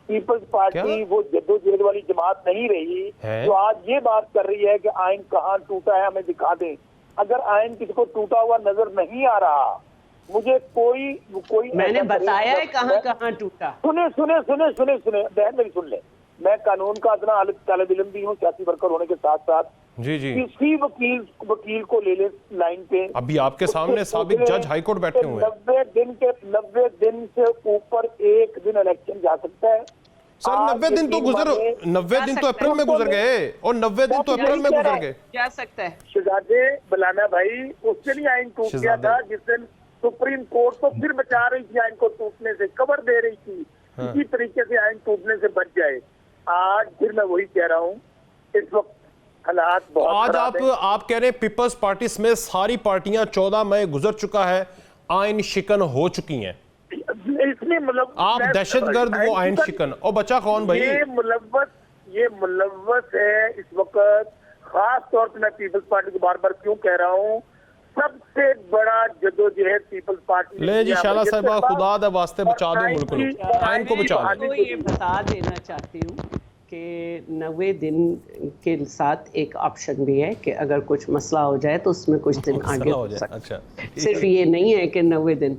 पीपल्स पार्टी वो जद्दोजहद वाली जमात नहीं रही जो आज ये बात कर रही है कि आइन कहाँ टूटा है हमें दिखा दें। अगर आइन किसी को टूटा हुआ नजर नहीं आ रहा, मुझे कोई मैंने बताया है कहाँ कहाँ टूटा। सुने बहन मेरी सुन ले, मैं कानून का इतना तालिब इल्म भी हूँ, सियासी वर्कर होने के साथ साथ। जी जी, किसी वकील को ले ले लाइन पे, अभी आपके सामने साबिक जज हाईकोर्ट बैठे हुए हैं। 90 दिन से ऊपर एक दिन इलेक्शन जा सकता है सर। 90 दिन तो 90 दिन तो अप्रैल में गुजर गए, और 90 दिन तो अप्रैल में गुजर गए। जा सकता है शहजादे बलाना भाई, उसके लिए आइन टूट गया था जिस दिन सुप्रीम कोर्ट तो फिर बचा रही थी, आइन को टूटने से कवर दे रही थी, इसी तरीके से आइन टूटने से बच जाए। आज फिर मैं वही कह रहा हूँ, इस वक्त हालात बहुत आज आप कह रहे हैं पीपल्स पार्टी में सारी पार्टियां 14 मई गुजर चुका है, आइन शिकन हो चुकी हैं। इसमें मतलब आप दहशतगर्द, वो आइन शिकन, और बचा कौन भाई? ये मुलव्वस है इस वक्त। खास तौर पर मैं पीपल्स पार्टी को बार बार क्यों कह रहा हूँ, सबसे बड़ा जदोजहद पीपल्स पार्टी। ले जी शाला साहिबा, खुदा दा वास्ते बचा दो मुल्क को, आइन को बचा दो। ये बता देना चाहती हूँ कि 90 दिन के साथ एक ऑप्शन भी है कि अगर कुछ मसला हो जाए तो उसमें कुछ दिन आगे हो सकता है। अच्छा, सिर्फ ये नहीं है कि 90 दिन।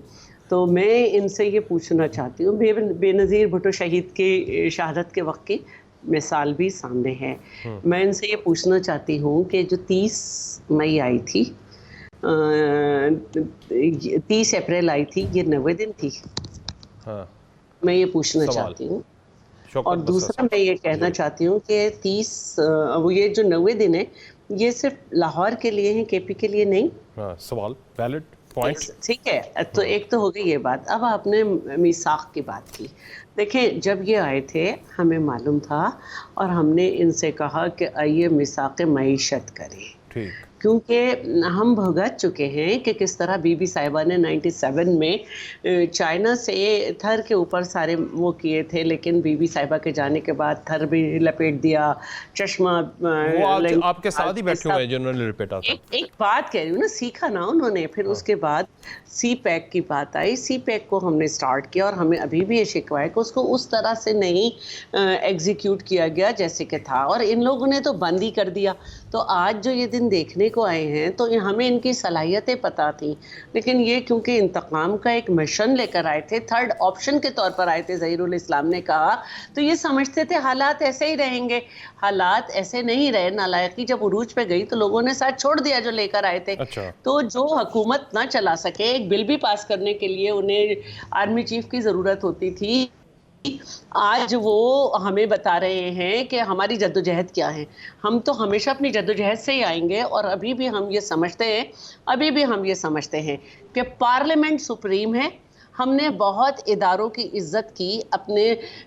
तो मैं इनसे ये पूछना चाहती हूँ, बेनज़ीर भुट्टो शहीद की शहादत के वक्त की मिसाल भी सामने है। मैं इनसे ये पूछना चाहती हूँ कि जो 30 मई आई थी, 30 अप्रैल आई थी, ये 90 दिन थी? हाँ, मैं ये पूछना सवाल। चाहती हूँ। शौकत और बसर दूसरा साहब। मैं ये कहना चाहती हूँ कि 30 वो ये जो 90 दिन है, ये सिर्फ लाहौर के लिए हैं, केपी के लिए नहीं। हाँ, सवाल वैलिड पॉइंट। ठीक है, तो एक तो हो गई ये बात। अब आपने मीसाक की बात की। देखें, जब ये आए थे हमें मालूम था और हमने इनसे कहा कि आइए मीसाक मईशत करें, ठीक, क्योंकि हम भुगत चुके हैं कि किस तरह बीबी साहिबा ने 97 में चाइना से थर के ऊपर सारे वो किए थे, लेकिन बीबी साहिबा के जाने के बाद थर भी लपेट दिया, चश्मा वो आपके साथ ही बैठे हुए हैं जनरल रिपेटा साहब। एक बात कह रही हूँ ना, सीखा ना उन्होंने। फिर उसके बाद सी पैक की बात आई, सी पैक को हमने स्टार्ट किया और हमें अभी भी ये शिकवा है कि उसको उस तरह से नहीं एग्जीक्यूट किया गया जैसे कि था, और इन लोगों ने तो बंद ही कर दिया। तो आज जो ये दिन देखने को आए हैं, तो हमें इनकी सलाहियतें पता थी, लेकिन ये क्योंकि इंतकाम का एक मिशन लेकर आए थे, थर्ड ऑप्शन के तौर पर आए थे, ज़हीरुल इस्लाम ने कहा, तो ये समझते थे हालात ऐसे ही रहेंगे। हालात ऐसे नहीं रहे। नालायकी जब उरूज पे गई तो लोगों ने साथ छोड़ दिया जो लेकर आए थे। अच्छा। तो जो हुकूमत ना चला सके, एक बिल भी पास करने के लिए उन्हें आर्मी चीफ की ज़रूरत होती थी, आज वो हमें बता रहे हैं कि हमारी जद्दोजहद क्या है। हम तो हमेशा अपनी जद्दोजहद से ही आएंगे, और अभी भी हम ये समझते हैं कि पार्लियामेंट सुप्रीम है। हमने बहुत इदारों की इज्जत की, अपने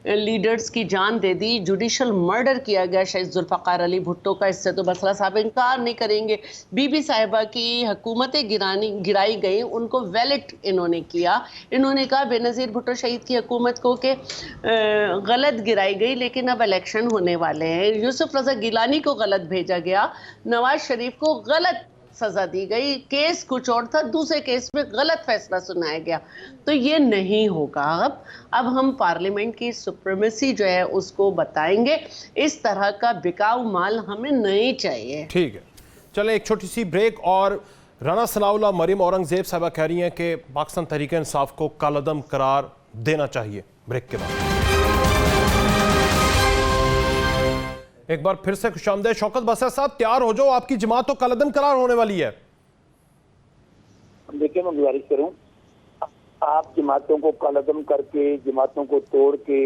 लीडर्स की जान दे दी, जुडिशल मर्डर किया गया शहीद जुल्फ़िकार अली भुट्टो का, इससे तो बसरा साहब इनकार नहीं करेंगे। बीबी साहिबा की हुकूमतें गिराई गई, उनको वैलिड इन्होंने किया। इन्होंने कहा बेनज़ीर भुट्टो शहीद की हुकूमत को कि गलत गिराई गई, लेकिन अब इलेक्शन होने वाले हैं। यूसुफ रज़ा गिलानी को गलत भेजा गया, नवाज शरीफ को गलत सजा दी गई, केस कुछ और था, दूसरे केस में गलत फैसला सुनाया गया। तो ये नहीं होगा। अब हम पार्लियामेंट की सुप्रीमेसी जो है उसको बताएंगे। इस तरह का बिकाऊ माल हमें नहीं चाहिए। ठीक है, चलें एक छोटी सी ब्रेक। और राना सनाउल्लाह मरीम औरंगजेब साहबा कह रही हैं कि पाकिस्तान तहरीक इंसाफ को कालअदम करार देना चाहिए। ब्रेक के बाद एक बार फिर से खुशामदीद। शौकत बसर साहब, तैयार हो जाओ, आपकी जमात तो कालअदम करार होने वाली है। देखिए, मैं गुजारिश करूं, आप जमातों को कालअदम करके, जमातों को तोड़ के,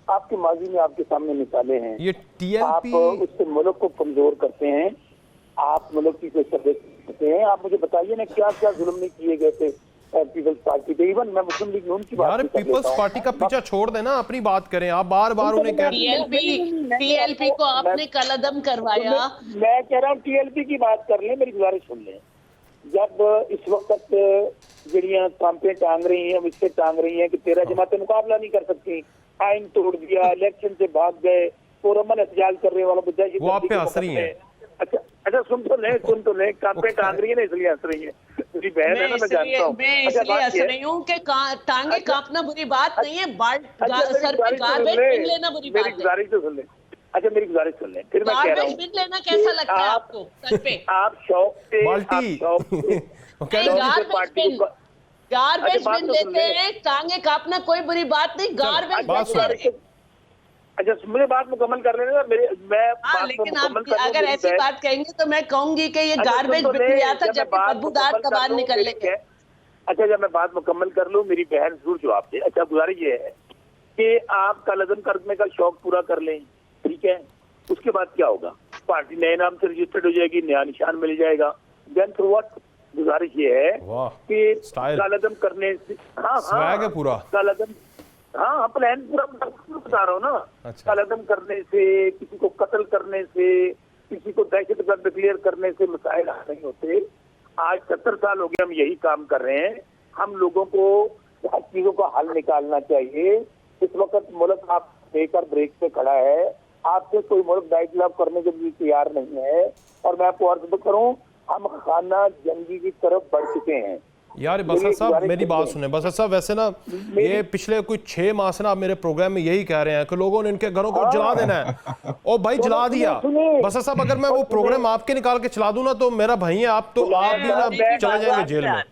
आपके माजी में आपके सामने मिसालें हैं। ये टीएलपी, आप उससे मुल्क को कमजोर करते हैं, आप मुल्क की कोई सर्विस करते हैं। आप मुझे बताइए ना, क्या क्या जुल्म नहीं किए गए थे पीपल्स पार्टी पे। इवन मैं मुस्लिम लीग नून की बात यार पीपल्स पार्टी का पीछा छोड़ देना, अपनी बात करें। आप बार बार उन्हें कह टीएलपी को आपने कालअदम करवाया। मैं कह रहा हूँ टीएलपी की बात कर लें, मेरी गुजारिश सुन लें। जब इस वक्त जड़ियां कांपे टांग रही हैं, इससे टांग रही हैं कि 13 जमातें मुकाबला नहीं कर सकती, आइन तोड़ दिया, इलेक्शन से भाग गए, पुरअमन एहतजाज करने वालों को वो आप पे हंस रही हैं। अच्छा सुन तो ले कांपे टांग रही है ना, इसलिए हंस रही है। मेरी बहन है ना, मैं जानता हूँ। मैं इसलिए हंस रही हूँ कि टांगे कांपना बुरी बात नहीं है, सर पे गार्बेज बिन लेना बुरी बात है। गुजारिश तो सुन ले। अच्छा, मेरी गुजारिश सुन ले, फिर मैं कह रहा हूँ, बिन लेना कैसा लगता है आपको सर पे? आप शौक से गार्बेज बिन लेते हैं, टांगे कांपना कोई बुरी बात नहीं, गार्बेज बिन लेते हैं। अच्छा, मुझे बात मुकम्मल कर लेने ना मेरे, मैं लेकिन आप अगर ऐसी बात कहेंगे तो मैं कहूंगी कि ये गार्बेज बिन लिया था, जब बदबूदार कबाब निकल लेंगे। अच्छा, जब मैं बात मुकम्मल कर लूं, मेरी बहन जरूर जवाब दे। अच्छा, गुजारिश ये है कि आप कालअदम करने का शौक पूरा कर लें, ठीक है। उसके बाद क्या होगा? पार्टी नए नाम से रजिस्टर्ड हो जाएगी, नया निशान मिल जाएगा। Then through what? गुजारिश ये है कि कालअदम करने से, हाँ पूरा कालअदम, हाँ प्लान पूरा बता रहा हूँ ना। अच्छा। कालअदम करने से, किसी को कत्ल करने से, किसी को दहशतगर्द डिक्लेयर करने से मसाइल नहीं होते। आज 70 साल हो गए हम यही काम कर रहे हैं। हम लोगों को हर चीजों का हल निकालना चाहिए। इस वक्त मुल्क आप बेकर ब्रेक पे खड़ा है, आपसे कोई मुल्क डाइटलॉग करने के लिए तैयार नहीं है। और मैं आपको अर्ज करूँ, हम खाना जंगी की तरफ बढ़ चुके हैं। यार बसर साहब, मेरी बात सुने। बसर साहब, वैसे ना ये पिछले कुछ 6 माह से ना आप मेरे प्रोग्राम में यही कह रहे हैं कि लोगों ने इनके घरों को जला देना है। ओ भाई, जला दिया। बसर साहब, अगर मैं वो प्रोग्राम आपके निकाल के चला दूं ना, तो मेरा भाई है आप, तो आप भी ना चले जाएंगे जेल में।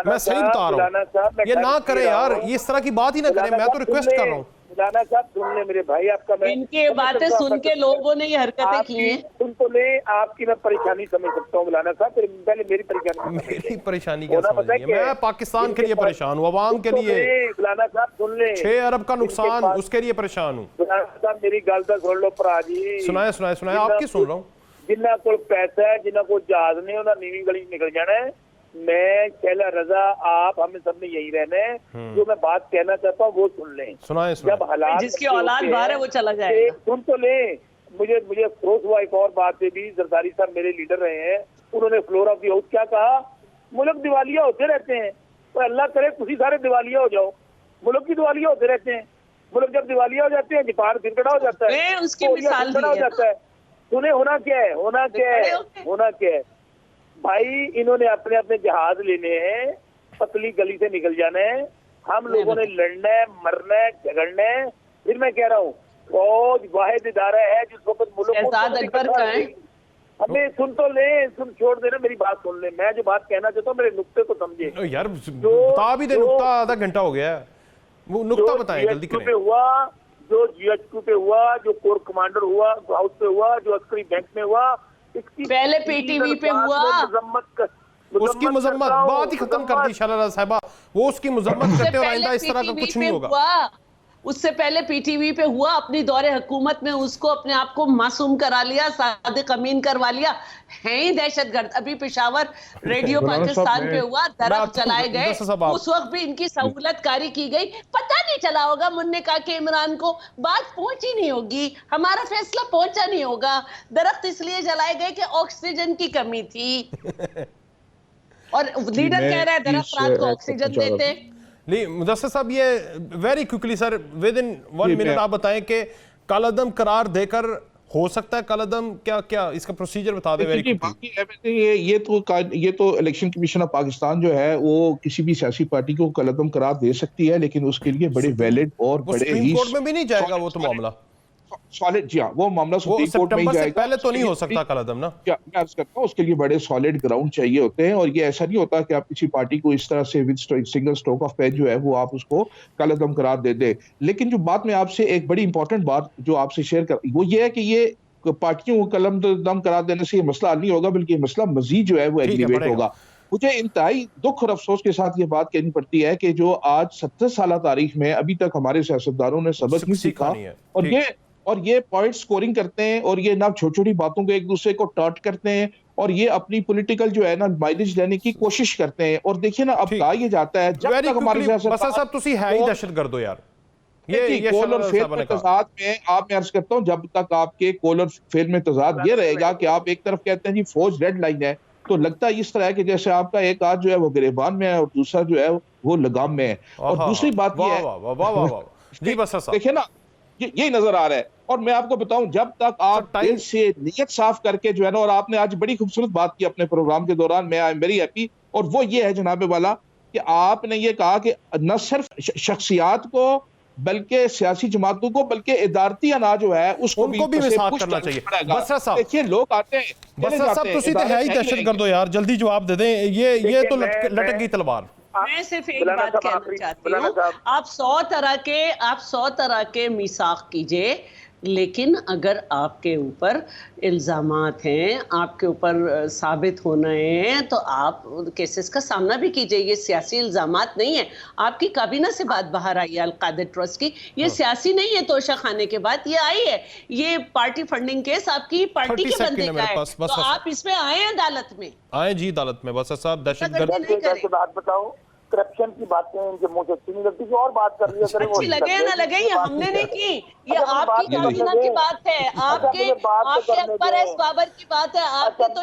मैं सही बता रहा हूँ, ये ना करें यार, इस तरह की बात ही ना करें। मैं तो रिक्वेस्ट कर रहा हूँ। लाना साहब सुन ले मेरे भाई, आपका मैं इनके बातें सुन के लोगों ने ये हरकतें की हैं। सुन तो ले, आपकी मैं परेशानी समझ सकता हूँ लाना साहब, पहले मेरी परेशानी। मेरी परेशानी क्या समझ, मैं पाकिस्तान के लिए परेशान हूँ, अवाम के लिए। लाना साहब सुन ले, 6 अरब का नुकसान, उसके लिए परेशान हूँ। लाना साहब मेरी गल तो सुन लो भरा जी। सुनाए सुनाए सुनाए, आपकी सुन रहा हूँ। जिन्ना को पैसा है, जिन्ना को जहाज ने, उन्हें नीवी गली निकल जाना है। मैं शैला रजा, आप, हमें सब ने यही रहना है। जो मैं बात कहना चाहता हूँ वो सुन लें। सुनाए जब हालात जिसकी औलाद बाहर है वो चला जाएगा। सुन तो ले, मुझे अफसोस हुआ एक और बात से भी। जरदारी साहब मेरे लीडर रहे हैं, उन्होंने फ्लोर ऑफ दी हाउस क्या कहा, मुल्क दिवालिया होते रहते हैं। तो अल्लाह करे तुसी सारे दिवालिया हो जाओ। मुल्क की दिवालिया होते रहते हैं। मुल्क जब दिवालिया हो जाते हैं, जापान फिर खड़ा हो जाता है, उसकी मिसाल खड़ा हो जाता है। सुने होना क्या है, होना क्या है, होना क्या है भाई, इन्होंने अपने अपने जहाज लेने हैं, पतली गली से निकल जाना है। हम लोगों ने लड़ना है, मरना है, झगड़ना है। फिर मैं कह रहा हूँ फौज वाहिद इदारा है जिस वक्त मुल्क को हमें सुन तो ले, सुन छोड़ देना, मेरी बात सुन ले। मैं जो बात कहना चाहता हूँ मेरे नुक्ते को समझे यार, बता भी दे। नुक्ता आधा घंटा हो गया है, वो नुक्ता बताएं, जल्दी करें। हुआ जो GHQ पे हुआ, जो कोर कमांडर हुआ, हाउस पे हुआ, जो अस्करी बैंक में हुआ, पहले PTV पे हुआ, उसकी मजम्मत बात ही खत्म कर दी शैला साहिबा। वो उसकी मजम्मत करते और आइंदा इस तरह का कुछ नहीं होगा। उससे पहले PTV पे हुआ, अपनी दौरे हुकूमत में उसको अपने आप को मासूम करा लिया, सादिक अमीन करवा लिया, है ही दहशतगर्द। अभी पेशावर रेडियो पाकिस्तान पे हुआ, दरख्त चलाए गए, उस वक्त भी इनकी सहूलतकारी की गई। पता नहीं चला होगा मुन्ने का कि इमरान को बात पहुंची नहीं होगी, हमारा फैसला पहुंचा नहीं होगा। दरख्त इसलिए जलाए गए कि ऑक्सीजन की कमी थी और लीडर कह रहा है दरख्त रात को ऑक्सीजन देते। नहीं मुदस्सिर साहब, ये very quickly sir, with in 1 minute आप बताएं कि कालादम करार देकर हो सकता है कालादम, क्या क्या इसका प्रोसीजर बता दें वेरी क्विकली। ये तो इलेक्शन कमीशन ऑफ पाकिस्तान जो है वो किसी भी सियासी पार्टी को कालादम करार दे सकती है, लेकिन उसके लिए बड़े वैलिड और बड़े ही कोर्ट में भी नहीं जाएगा वो तो मामला सॉलिड। जी हाँ, वो मामला सुप्रीम कोर्ट में ही जाएगा। पहले तो नहीं हो सकता कालादम ना। क्या मैं अर्ज करता हूँ, उसके लिए बड़े सॉलिड ग्राउंड चाहिए होते हैं, और ये ऐसा नहीं होता कि आप किसी पार्टी को इस तरह से with single stroke of pen जो है वो आप उसको कालादम करार दे दे। लेकिन जो बात मैं आपसे एक बड़ी इंपॉर्टेंट बात जो आपसे शेयर कर, वो ये है कि ये पार्टियों को कालादम करार देने से ये मसला हल नहीं होगा, बल्कि ये मसला मजीद जो है वो एग्रीवेट होगा। मुझे इंतहाई दुख और अफसोस के साथ ये बात कहनी पड़ती है कि जो आज 70 साल तारीख में अभी तक हमारे सियासतदानों ने सबक नहीं सीखा, और ये पॉइंट स्कोरिंग करते हैं, और ये ना छोटी छोटी बातों को एक दूसरे को टॉट करते हैं, और ये अपनी पॉलिटिकल जो है ना माइलेज लेने की कोशिश करते हैं। और देखिए ना, अब कहा ये जाता है जब तक हमारे साहब तुसी है ही दहशतगर्द हो यार। ये कॉल और फेल में तजाद में आप, मैं अर्ज करता हूं, जब तक आपके कॉल और फेल में तजाद ये रहेगा कि आप एक तरफ कहते हैं जी फौज रेड लाइन है, तो लगता है इस तरह है कि जैसे आपका एक हाथ जो है वो गिरेबान में है और दूसरा जो है वो लगाम में है। और दूसरी बात ये है, देखिए ना, यही नजर आ रहा है। और मैं आपको बताऊं, जब तक आप दिल से नियत साफ करके जो है ना, और आपने आज बड़ी खूबसूरत बात की अपने प्रोग्राम के दौरान, मैं आई एम वेरी हैप्पी, और वो ये है जनाबे वाला कि आपने ये कहा कि न सिर्फ शख्सियात को बल्कि सियासी जमातों को, बल्कि इदारती अना जो है उसको भी साफ करना चाहिए। देखिए लोग आते हैं, तुसी तो है ही दहशतगर्द हो यार, जल्दी जवाब दे दें। ये तो लटक गई तलवार। मैं सिर्फ एक बात कहना चाहती हूँ, आप 100 तरह के मिसाक कीजिए, लेकिन अगर आपके ऊपर इल्ज़ामात हैं, आपके ऊपर साबित होना है, तो आप केसेस का सामना भी कीजिए। ये सियासी इल्ज़ामात नहीं है। आपकी काबीना से बात बाहर आई है अल-कादिर ट्रस्ट की, ये सियासी नहीं है। तोशा खाने के बाद ये आई है, ये पार्टी फंडिंग केस आपकी पार्टी के बंदे का है, तो आप इसमें आए अदालत में, आए जी अदालत में। बस साहब दहशतगर्द बात बताओ, करप्शन की बातें इनके मुंह से अच्छी नहीं लगती, कि और बात कर लिया करें। अच्छी लगे ना लगे, ये हमने नहीं की, ये आपकी काबीना की बात है, आपके अकबर एस बाबर की बात है, आपके तो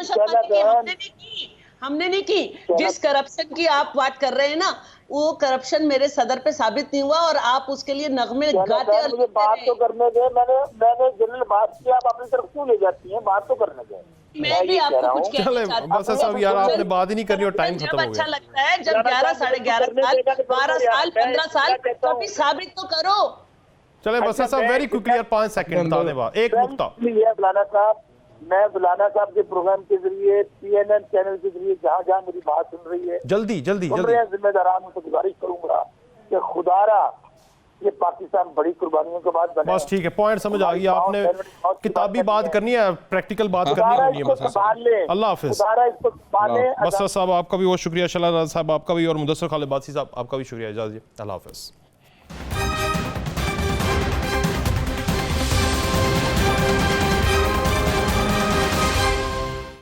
हमने नहीं की। जिस करप्शन की आप बात कर रहे हैं ना, वो करप्शन मेरे सदर पे साबित नहीं हुआ, और आप उसके लिए नगमे गाते और मुझे बात तो करने दे। मैंने जनरल बात की, आप अपनी तरफ क्यों ले जाती हैं? बात तो करने दे। मैं भी आपको कुछ कहना चाहती हूं। बस साहब यार, आपने बात ही नहीं करनी और टाइम खत्म हो गया। अच्छा लगता है जब 11 साढ़े 11 साल 12 साल 15 साल कभी साबित तो करो। चले बस साहब वेरी क्विकली यार, 5 सेकंड बता दें एक नुक्ता। बुलाना साहब, मैं बुलाना साहब के प्रोग्राम के जरिए, CNN चैनल के जरिए जहाँ मेरी बात सुन रही है, जल्दी जिम्मेदारान से गुजारिश करूंगा कि खुदारा ये पाकिस्तान बड़ी कुर्बानियों के बाद बना। बस ठीक है, पॉइंट समझ आ गया। आपने किताबी बात करनी है, प्रैक्टिकल बात करनी नहीं है। अल्लाह हाफिज। बसर साहब आपका भी बहुत शुक्रिया, शलाल साहब आपका भी, और मुदस्सर खालिद बासी साहब आपका भी शुक्रिया। इजाज़त, अल्लाह हाफिज।